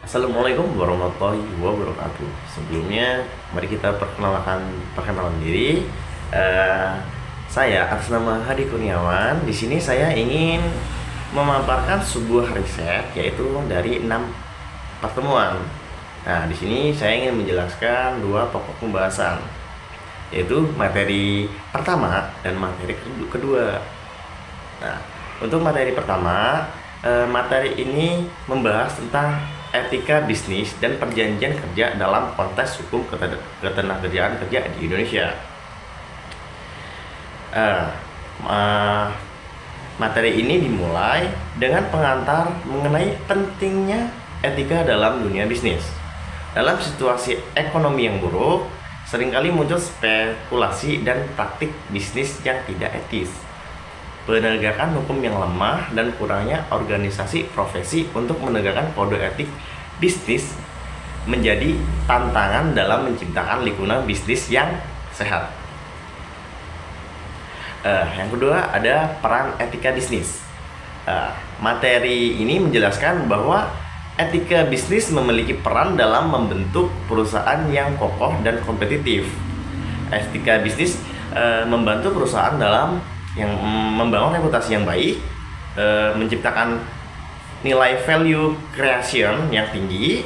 Assalamualaikum warahmatullahi wabarakatuh. Sebelumnya, mari kita perkenalan diri. Saya atas nama Hadi Kurniawan. Di sini saya ingin memaparkan sebuah riset, yaitu dari 6 pertemuan. Nah, di sini saya ingin menjelaskan 2 pokok pembahasan, yaitu materi pertama dan materi kedua. Nah, untuk materi pertama, materi ini membahas tentang etika bisnis dan perjanjian kerja dalam konteks hukum ketenagakerjaan kerja di Indonesia. Materi ini dimulai dengan pengantar mengenai pentingnya etika dalam dunia bisnis. Dalam situasi ekonomi yang buruk, seringkali muncul spekulasi dan praktik bisnis yang tidak etis. Penegakan hukum yang lemah dan kurangnya organisasi profesi untuk menegakkan kode etik bisnis menjadi tantangan dalam menciptakan lingkungan bisnis yang sehat. Yang kedua ada peran etika bisnis. Materi ini menjelaskan bahwa etika bisnis memiliki peran dalam membentuk perusahaan yang kokoh dan kompetitif. Etika bisnis membantu perusahaan dalam yang membangun reputasi yang baik, menciptakan nilai value creation yang tinggi,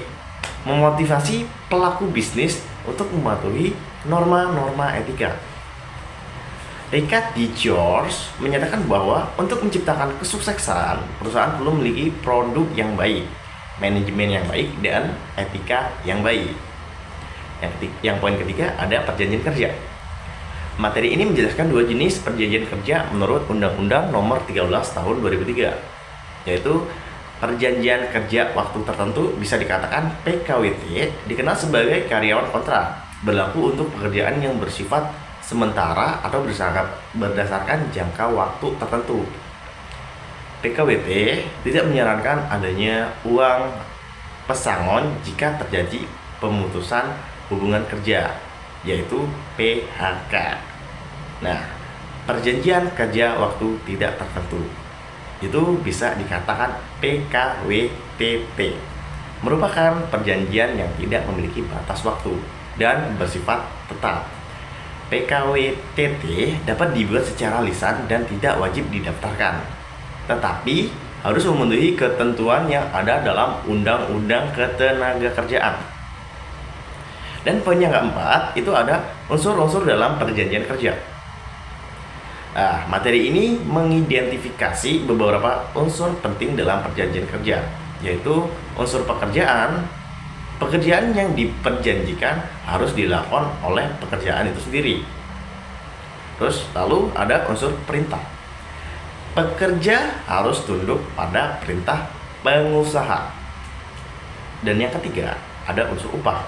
memotivasi pelaku bisnis untuk mematuhi norma-norma etika. Richard D. George menyatakan bahwa untuk menciptakan kesuksesan, perusahaan perlu memiliki produk yang baik, manajemen yang baik, dan etika yang baik. Yang poin ketiga ada perjanjian kerja. Materi ini menjelaskan 2 jenis perjanjian kerja menurut Undang-Undang Nomor 13 Tahun 2003, yaitu perjanjian kerja waktu tertentu, bisa dikatakan PKWT, dikenal sebagai karyawan kontrak, berlaku untuk pekerjaan yang bersifat sementara atau berdasarkan jangka waktu tertentu. PKWT tidak menyarankan adanya uang pesangon jika terjadi pemutusan hubungan kerja, yaitu PHK. Nah, perjanjian kerja waktu tidak tertentu itu bisa dikatakan PKWTT, merupakan perjanjian yang tidak memiliki batas waktu dan bersifat tetap. PKWTT dapat dibuat secara lisan dan tidak wajib didaftarkan, tetapi harus memenuhi ketentuan yang ada dalam Undang-Undang Ketenagakerjaan. Dan poin yang keempat itu ada unsur-unsur dalam perjanjian kerja. Materi ini mengidentifikasi beberapa unsur penting dalam perjanjian kerja, yaitu unsur pekerjaan. Pekerjaan yang diperjanjikan harus dilakukan oleh pekerjaan itu sendiri. Terus lalu ada unsur perintah. Pekerja harus tunduk pada perintah pengusaha. Dan yang ketiga ada unsur upah.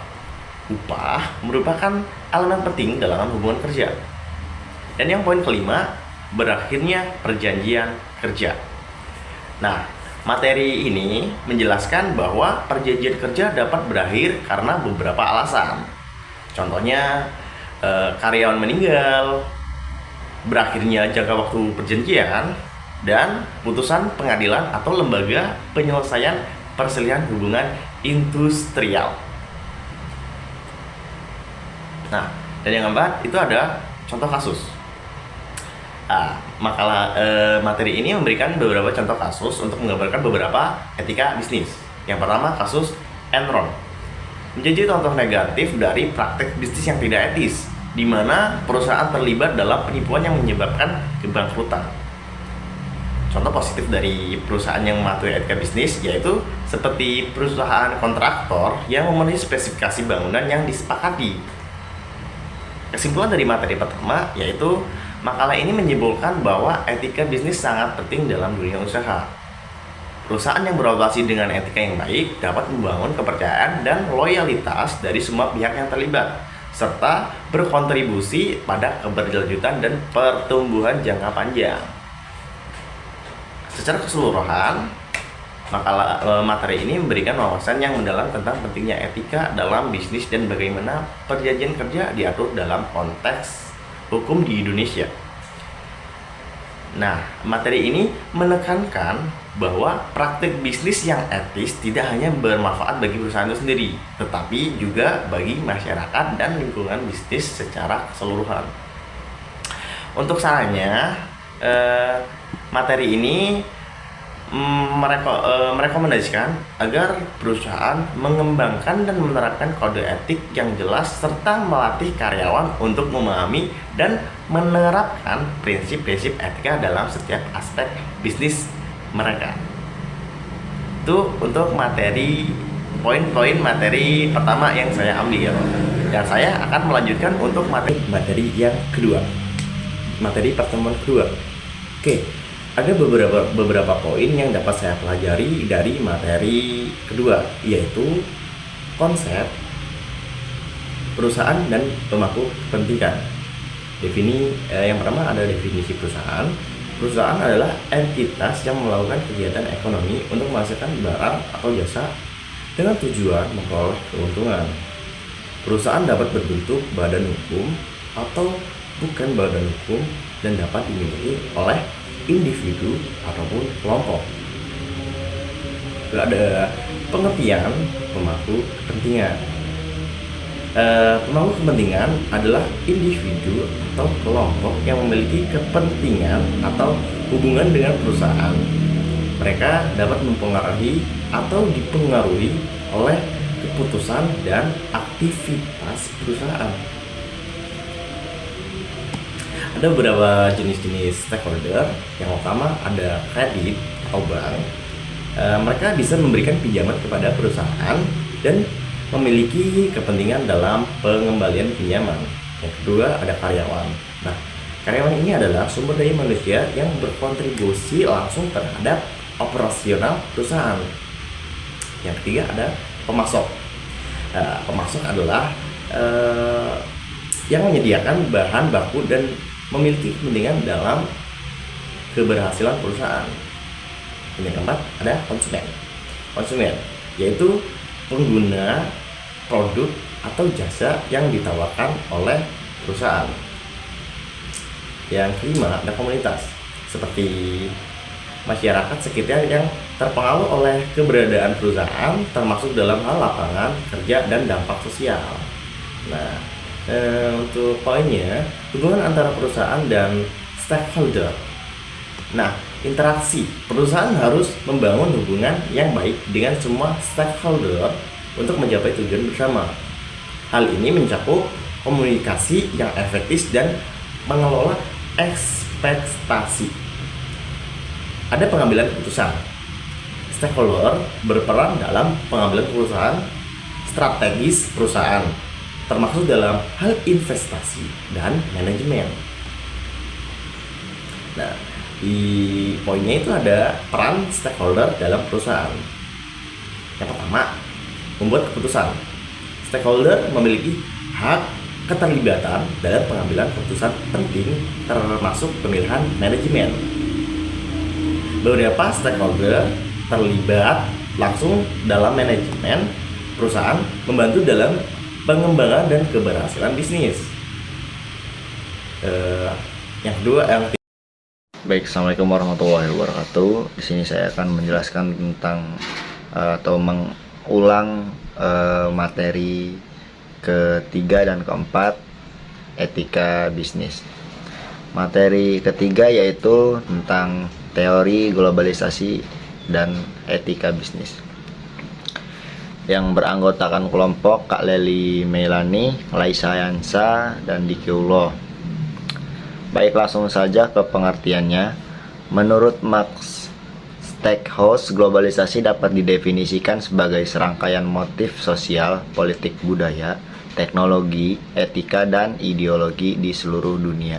Upah merupakan elemen penting dalam hubungan kerja. Dan yang poin kelima, berakhirnya perjanjian kerja. Nah, materi ini menjelaskan bahwa perjanjian kerja dapat berakhir karena beberapa alasan. Contohnya, karyawan meninggal, berakhirnya jangka waktu perjanjian, dan putusan pengadilan atau lembaga penyelesaian perselisihan hubungan industrial. Nah, dan yang keempat itu ada contoh kasus. Materi ini memberikan beberapa contoh kasus untuk menggambarkan beberapa etika bisnis. Yang pertama, kasus Enron menjadi contoh negatif dari praktek bisnis yang tidak etis, di mana perusahaan terlibat dalam penipuan yang menyebabkan kebangkrutan. Contoh positif dari perusahaan yang mematuhi etika bisnis yaitu seperti perusahaan kontraktor yang memenuhi spesifikasi bangunan yang disepakati. Kesimpulan dari materi pertama yaitu makalah ini menyimpulkan bahwa etika bisnis sangat penting dalam dunia usaha. Perusahaan yang beroperasi dengan etika yang baik dapat membangun kepercayaan dan loyalitas dari semua pihak yang terlibat, serta berkontribusi pada keberlanjutan dan pertumbuhan jangka panjang. Secara keseluruhan, Materi ini memberikan wawasan yang mendalam tentang pentingnya etika dalam bisnis dan bagaimana perjanjian kerja diatur dalam konteks hukum di Indonesia. Nah, materi ini menekankan bahwa praktik bisnis yang etis tidak hanya bermanfaat bagi perusahaan itu sendiri, tetapi juga bagi masyarakat dan lingkungan bisnis secara keseluruhan. Untuk sarannya, materi ini merekomendasikan agar perusahaan mengembangkan dan menerapkan kode etik yang jelas serta melatih karyawan untuk memahami dan menerapkan prinsip-prinsip etika dalam setiap aspek bisnis mereka. Itu untuk poin-poin materi pertama yang saya ambil, dan saya akan melanjutkan untuk materi yang kedua, materi pertemuan kedua. Oke, ada beberapa poin yang dapat saya pelajari dari materi kedua, yaitu konsep perusahaan dan pemangku kepentingan. Yang pertama ada definisi perusahaan. Perusahaan adalah entitas yang melakukan kegiatan ekonomi untuk menghasilkan barang atau jasa dengan tujuan memperoleh keuntungan. Perusahaan dapat berbentuk badan hukum atau bukan badan hukum dan dapat dimiliki oleh individu ataupun kelompok. Ada pengertian pemangku kepentingan. Pemangku kepentingan adalah individu atau kelompok yang memiliki kepentingan atau hubungan dengan perusahaan. Mereka dapat mempengaruhi atau dipengaruhi oleh keputusan dan aktivitas perusahaan. Ada beberapa jenis-jenis stakeholder. Yang pertama ada kredit atau bank. Mereka bisa memberikan pinjaman kepada perusahaan dan memiliki kepentingan dalam pengembalian pinjaman. Yang kedua ada karyawan. Nah, karyawan ini adalah sumber daya manusia yang berkontribusi langsung terhadap operasional perusahaan. Yang ketiga ada pemasok. Pemasok adalah yang menyediakan bahan baku dan memiliki kepentingan dalam keberhasilan perusahaan. Yang keempat ada konsumen. Konsumen yaitu pengguna produk atau jasa yang ditawarkan oleh perusahaan. Yang kelima ada komunitas, seperti masyarakat sekitar yang terpengaruh oleh keberadaan perusahaan, termasuk dalam hal lapangan kerja dan dampak sosial. Nah, untuk poinnya, hubungan antara perusahaan dan stakeholder. Nah, interaksi perusahaan harus membangun hubungan yang baik dengan semua stakeholder untuk mencapai tujuan bersama. Hal ini mencakup komunikasi yang efektif dan mengelola ekspektasi. Ada pengambilan keputusan. Stakeholder berperan dalam pengambilan keputusan strategis perusahaan, termasuk dalam hal investasi dan manajemen. Nah, di poinnya itu ada peran stakeholder dalam perusahaan. Yang pertama, membuat keputusan. Stakeholder memiliki hak keterlibatan dalam pengambilan keputusan penting, termasuk pemilihan manajemen. Beberapa stakeholder terlibat langsung dalam manajemen perusahaan, membantu dalam pengembangan dan keberhasilan bisnis. Yang kedua, Baik, assalamualaikum warahmatullahi wabarakatuh. Di sini saya akan menjelaskan tentang atau mengulang materi ketiga dan keempat, etika bisnis. Materi ketiga yaitu tentang teori globalisasi dan etika bisnis, yang beranggotakan kelompok Kak Leli Melani, Laisa Yansa, dan Dikiulo. Baik, langsung saja ke pengertiannya. Menurut Max Stackhouse, globalisasi dapat didefinisikan sebagai serangkaian motif sosial, politik, budaya, teknologi, etika, dan ideologi di seluruh dunia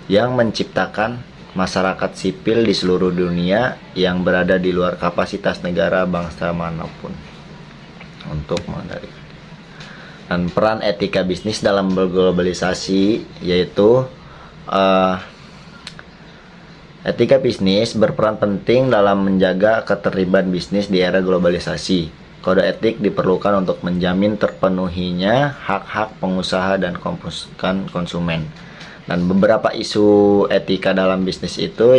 yang menciptakan masyarakat sipil di seluruh dunia yang berada di luar kapasitas negara bangsa manapun untuk mengendalikan. Dan peran etika bisnis dalam berglobalisasi yaitu Etika bisnis berperan penting dalam menjaga keterlibatan bisnis di era globalisasi. Kode etik diperlukan untuk menjamin terpenuhinya hak-hak pengusaha dan konsumen. Dan beberapa isu etika dalam bisnis itu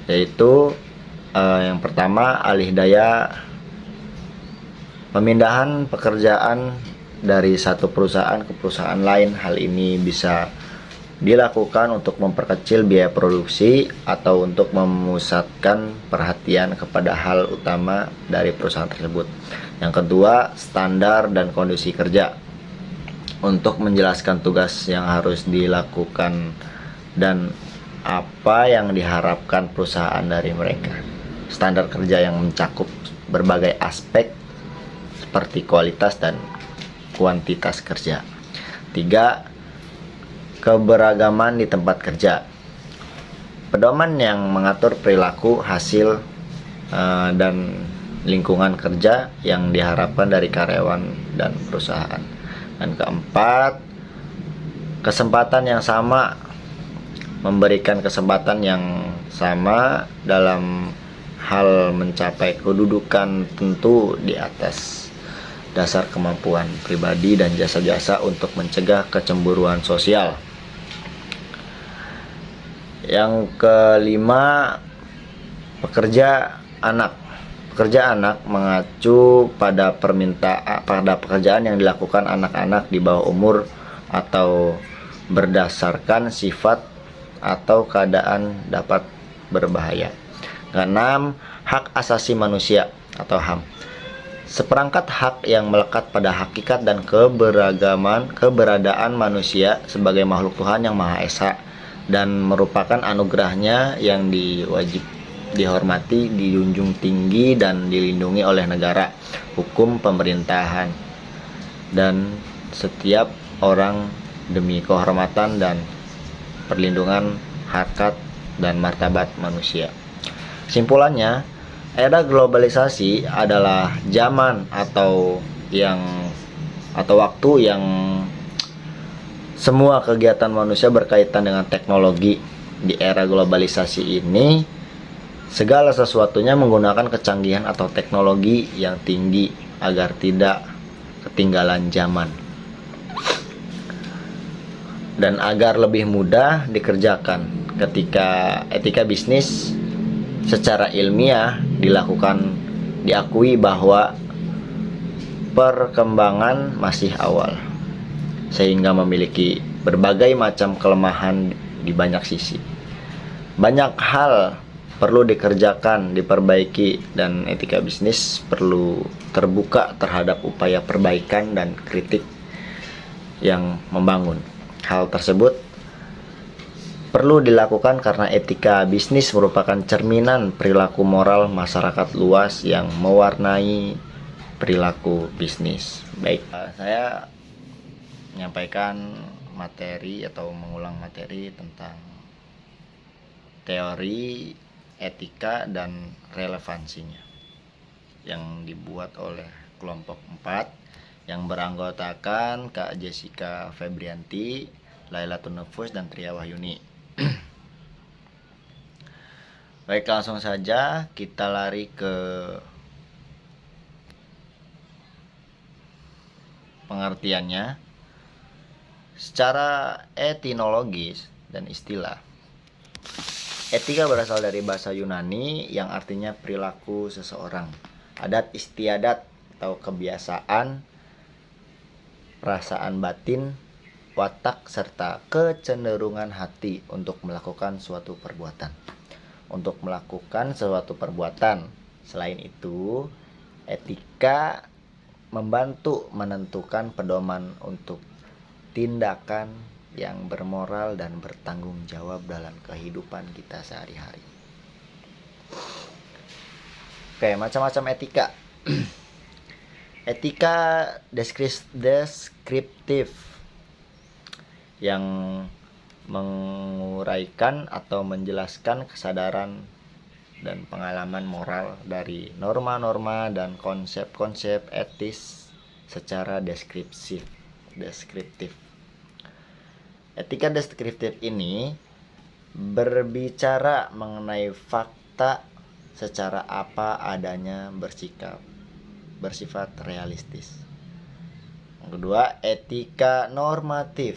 yaitu yang pertama, alih daya, pemindahan pekerjaan dari satu perusahaan ke perusahaan lain. Hal ini bisa dilakukan untuk memperkecil biaya produksi atau untuk memusatkan perhatian kepada hal utama dari perusahaan tersebut. Yang kedua, standar dan kondisi kerja, untuk menjelaskan tugas yang harus dilakukan dan apa yang diharapkan perusahaan dari mereka. Standar kerja yang mencakup berbagai aspek seperti kualitas dan kuantitas kerja. 3. Keberagaman di tempat kerja. Pedoman yang mengatur perilaku, hasil, dan lingkungan kerja yang diharapkan dari karyawan dan perusahaan. Dan keempat, kesempatan yang sama, memberikan kesempatan yang sama dalam hal mencapai kedudukan tentu di atas dasar kemampuan pribadi dan jasa-jasa untuk mencegah kecemburuan sosial. Yang kelima, pekerja anak. Pekerja anak mengacu pada pekerjaan yang dilakukan anak-anak di bawah umur atau berdasarkan sifat atau keadaan dapat berbahaya. Keenam, hak asasi manusia atau HAM. Seperangkat hak yang melekat pada hakikat dan keberadaan manusia sebagai makhluk Tuhan yang Maha Esa, dan merupakan anugerahnya yang dihormati, dijunjung tinggi, dan dilindungi oleh negara, hukum, pemerintahan, dan setiap orang demi kehormatan dan perlindungan harkat dan martabat manusia. Simpulannya, era globalisasi adalah zaman atau waktu yang semua kegiatan manusia berkaitan dengan teknologi. Di era globalisasi ini, segala sesuatunya menggunakan kecanggihan atau teknologi yang tinggi agar tidak ketinggalan zaman dan agar lebih mudah dikerjakan. Ketika etika bisnis secara ilmiah diakui bahwa perkembangan masih awal, sehingga memiliki berbagai macam kelemahan di banyak sisi. Banyak hal perlu dikerjakan, diperbaiki, dan etika bisnis perlu terbuka terhadap upaya perbaikan dan kritik yang membangun. Hal tersebut perlu dilakukan karena etika bisnis merupakan cerminan perilaku moral masyarakat luas yang mewarnai perilaku bisnis. Baik, saya menyampaikan materi atau mengulang materi tentang teori etika dan relevansinya yang dibuat oleh kelompok 4 yang beranggotakan Kak Jessica Febrianti, Lailatul Nufus, dan Tria Wahyuni. Baik, langsung saja kita lari ke pengertiannya. Secara etimologis dan istilah, etika berasal dari bahasa Yunani yang artinya perilaku seseorang, adat istiadat atau kebiasaan, perasaan batin, watak, serta kecenderungan hati untuk melakukan suatu perbuatan. Selain itu, etika membantu menentukan pedoman untuk tindakan yang bermoral dan bertanggung jawab dalam kehidupan kita sehari-hari. Oke, macam-macam etika. Etika deskriptif yang menguraikan atau menjelaskan kesadaran dan pengalaman moral dari norma-norma dan konsep-konsep etis secara deskriptif. Etika deskriptif ini berbicara mengenai fakta secara apa adanya, bersifat realistis. Yang kedua, etika normatif.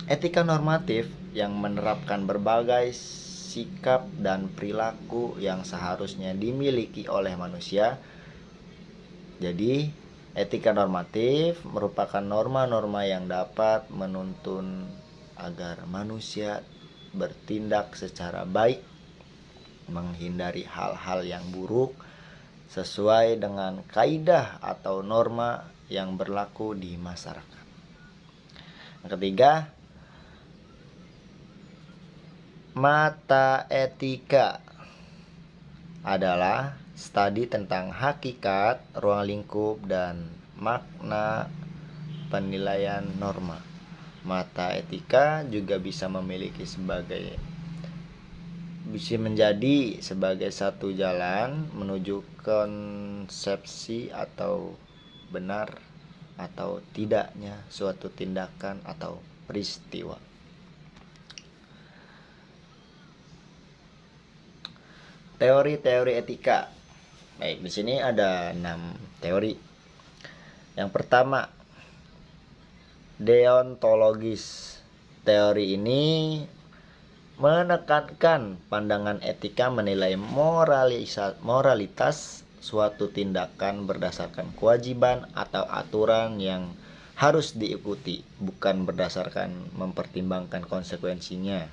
Etika normatif yang menerapkan berbagai sikap dan perilaku yang seharusnya dimiliki oleh manusia. Jadi, etika normatif merupakan norma-norma yang dapat menuntun agar manusia bertindak secara baik, menghindari hal-hal yang buruk sesuai dengan kaidah atau norma yang berlaku di masyarakat. Yang ketiga, mata etika adalah studi tentang hakikat, ruang lingkup, dan makna penilaian norma. Mata etika juga bisa menjadi sebagai satu jalan menuju konsepsi atau benar atau tidaknya suatu tindakan atau peristiwa. Teori-teori etika. Baik, di sini ada 6 teori. Yang pertama, deontologis. Teori ini menekankan pandangan etika menilai moralitas suatu tindakan berdasarkan kewajiban atau aturan yang harus diikuti, bukan berdasarkan mempertimbangkan konsekuensinya.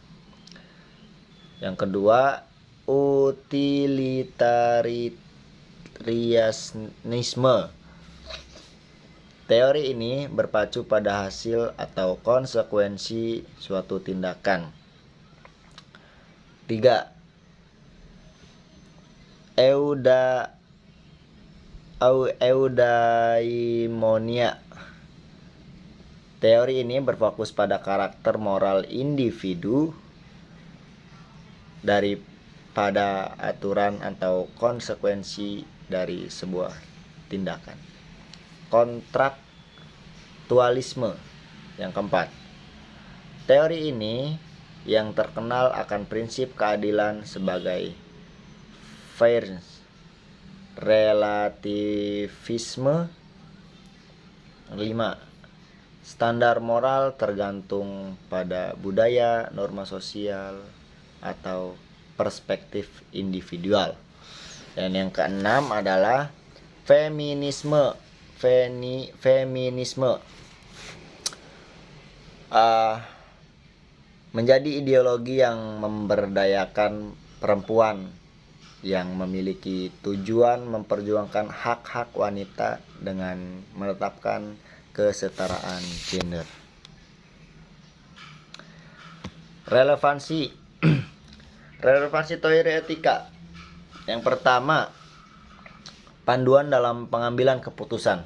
Yang kedua, utilitarianisme. Teori ini berpacu pada hasil atau konsekuensi suatu tindakan. 3. Eudaimonia. Teori ini berfokus pada karakter moral individu daripada aturan atau konsekuensi dari sebuah tindakan. Kontraktualisme. Yang keempat, teori ini yang terkenal akan prinsip keadilan sebagai fairness. Relativisme. 5. Standar moral tergantung pada budaya, norma sosial, atau perspektif individual. Dan yang keenam adalah feminisme. Menjadi ideologi yang memberdayakan perempuan yang memiliki tujuan memperjuangkan hak-hak wanita dengan menetapkan kesetaraan gender. Relevansi teori etika. Yang pertama, panduan dalam pengambilan keputusan.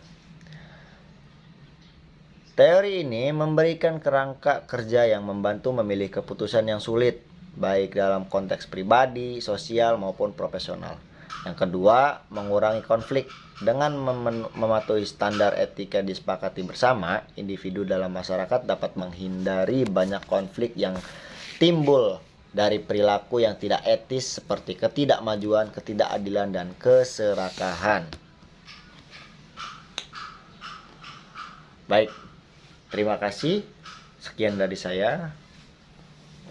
Teori ini memberikan kerangka kerja yang membantu memilih keputusan yang sulit, baik dalam konteks pribadi, sosial, maupun profesional. Yang kedua, mengurangi konflik. Dengan mematuhi standar etika disepakati bersama, individu dalam masyarakat dapat menghindari banyak konflik yang timbul dari perilaku yang tidak etis seperti ketidakmajuan, ketidakadilan, dan keserakahan. Baik, terima kasih. Sekian dari saya.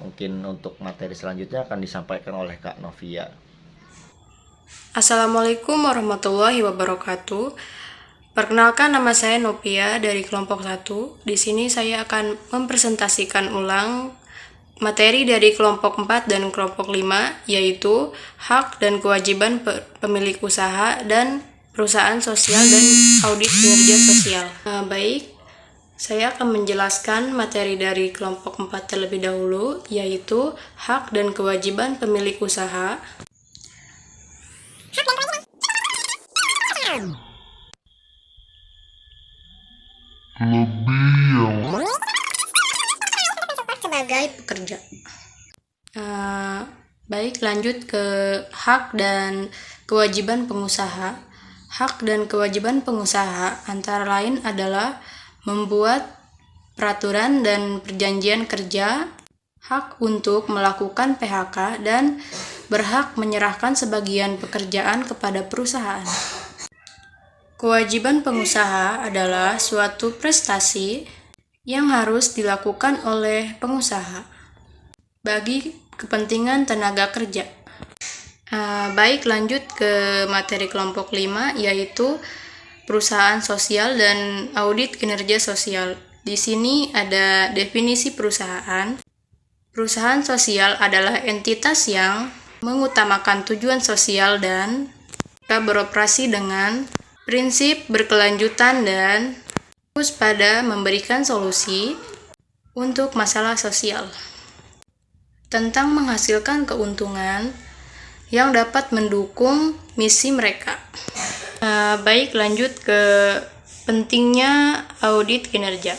Mungkin untuk materi selanjutnya akan disampaikan oleh Kak Novia. Assalamualaikum warahmatullahi wabarakatuh. Perkenalkan, nama saya Novia dari kelompok 1. Di sini saya akan mempresentasikan ulang materi dari kelompok 4 dan kelompok 5, yaitu hak dan kewajiban pemilik usaha dan perusahaan sosial dan audit kinerja sosial. Baik, saya akan menjelaskan materi dari kelompok 4 terlebih dahulu, yaitu hak dan kewajiban pemilik usaha. Sebagai pekerja. Baik, lanjut ke hak dan kewajiban pengusaha. Hak dan kewajiban pengusaha antara lain adalah membuat peraturan dan perjanjian kerja, hak untuk melakukan PHK, dan berhak menyerahkan sebagian pekerjaan kepada perusahaan. Kewajiban pengusaha adalah suatu prestasi yang harus dilakukan oleh pengusaha bagi kepentingan tenaga kerja. Baik, lanjut ke materi kelompok 5, yaitu perusahaan sosial dan audit kinerja sosial. Di sini ada definisi perusahaan. Perusahaan sosial adalah entitas yang mengutamakan tujuan sosial dan beroperasi dengan prinsip berkelanjutan dan fokus pada memberikan solusi untuk masalah sosial. Tentang menghasilkan keuntungan yang dapat mendukung misi mereka. Baik, lanjut ke pentingnya audit kinerja.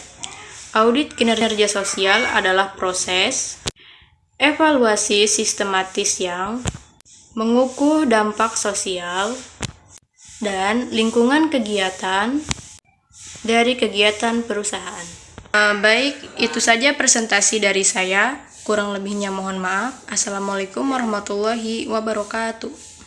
Audit kinerja sosial adalah proses evaluasi sistematis yang mengukur dampak sosial dan lingkungan kegiatan dari kegiatan perusahaan. Baik, itu saja presentasi dari saya. Kurang lebihnya mohon maaf. Assalamualaikum warahmatullahi wabarakatuh.